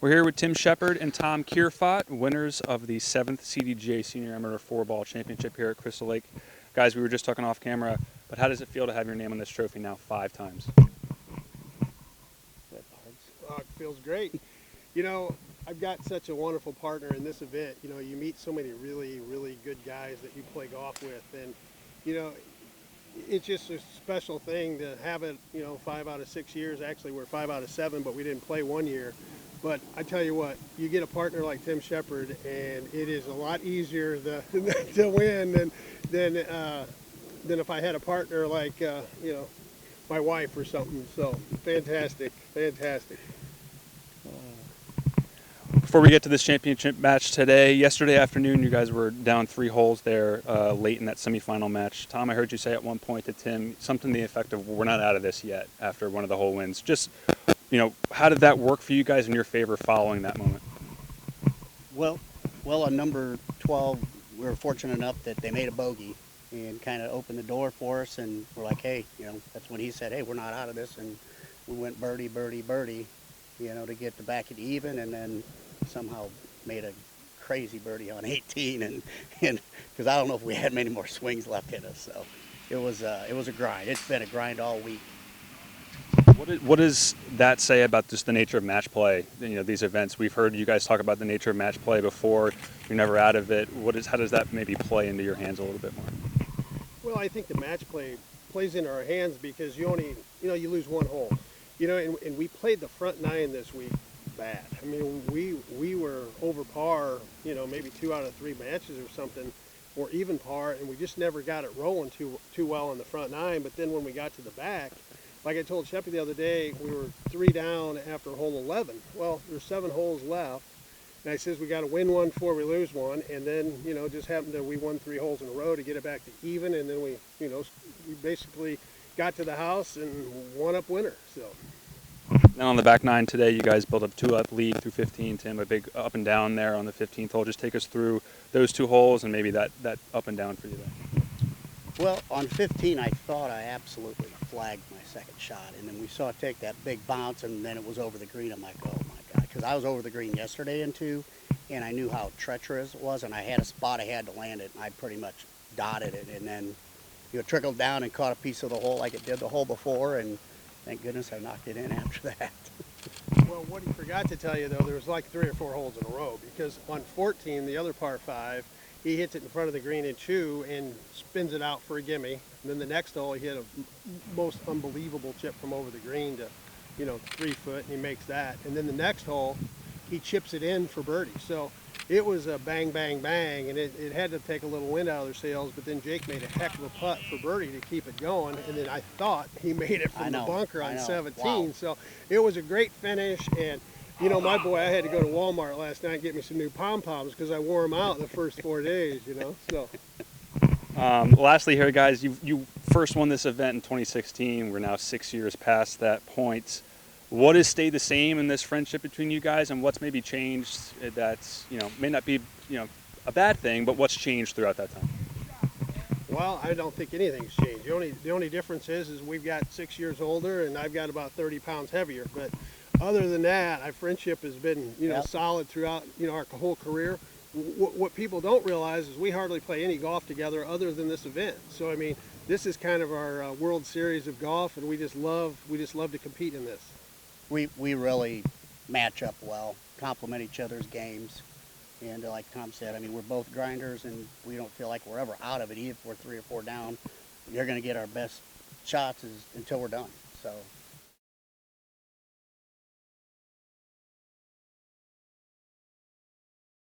We're here with Tim Sheppard and Tom Kearfott, winners of the 7th CDGA Senior Amateur 4-Ball Championship here at Crystal Lake. Guys, we were just talking off camera, but how does it feel to have your name on this trophy now 5 times? It feels great. You know, I've got such a wonderful partner in this event. You know, you meet so many really, really good guys that you play golf with, and, you know, it's just a special thing to have it, 5 out of 6 years. Actually, we're 5 out of 7, but we didn't play one year. But I tell you what, you get a partner like Tim Sheppard, and it is a lot easier to win than if I had a partner like, my wife or something. So fantastic, fantastic. Before we get to this championship match today, yesterday afternoon you guys were down 3 holes there late in that semifinal match. Tom, I heard you say at one point to Tim something to the effect of, we're not out of this yet after one of the hole wins. Just, how did that work for you guys in your favor following that moment? Well, on number 12, we were fortunate enough that they made a bogey and kind of opened the door for us, and we're like, hey, that's when he said, hey, we're not out of this, and we went birdie, birdie, birdie, to get the back at even, and then somehow made a crazy birdie on 18, and because I don't know if we had many more swings left in us, so it was a grind. It's been a grind all week. What does that say about just the nature of match play? These events. We've heard you guys talk about the nature of match play before. You're never out of it. How does that maybe play into your hands a little bit more? Well, I think the match play plays into our hands because you lose one hole. And we played the front 9 this week bad. I mean, we were over par, maybe 2 out of 3 matches or something, or even par, and we just never got it rolling too well on the front 9. But then when we got to the back, like I told Sheppy the other day, we were 3 down after hole 11. Well, there's 7 holes left, and I says we got to win one before we lose one, and then just happened to we won 3 holes in a row to get it back to even, and then we basically got to the house and won up winner. So. Now on the back 9 today, you guys built up 2-up lead through 15. Tim, a big up and down there on the 15th hole. Just take us through those 2 holes and maybe that up and down for you there. Well, on 15, I thought I absolutely flagged my second shot, and then we saw it take that big bounce, and then it was over the green. I'm like, oh my God, because I was over the green yesterday in 2, and I knew how treacherous it was, and I had a spot I had to land it, and I pretty much dotted it, and then trickled down and caught a piece of the hole like it did the hole before, and thank goodness I knocked it in after that. Well, what he forgot to tell you, though, there was like 3 or 4 holes in a row, because on 14, the other par 5, he hits it in front of the green in 2 and spins it out for a gimme. And then the next hole, he hit a most unbelievable chip from over the green to, 3 foot, and he makes that. And then the next hole, he chips it in for birdie. So it was a bang, bang, bang, and it had to take a little wind out of their sails, but then Jake made a heck of a putt for birdie to keep it going, and then I thought he made it from the bunker on 17. Wow. So it was a great finish, and my boy, I had to go to Walmart last night and get me some new pom-poms because I wore them out the first 4 days, so. Lastly here, guys, you first won this event in 2016. We're now 6 years past that point. What has stayed the same in this friendship between you guys, and what's maybe changed that's, may not be, a bad thing, but what's changed throughout that time? Well, I don't think anything's changed. The only difference is we've got 6 years older, and I've got about 30 pounds heavier, but other than that, our friendship has been, solid throughout, our whole career. What people don't realize is we hardly play any golf together other than this event. So, I mean, this is kind of our World Series of golf, and we just love to compete in this. We really match up well, complement each other's games, and like Tom said, I mean, we're both grinders, and we don't feel like we're ever out of it. Even if we're 3 or 4 down, you're going to get our best shots until we're done. So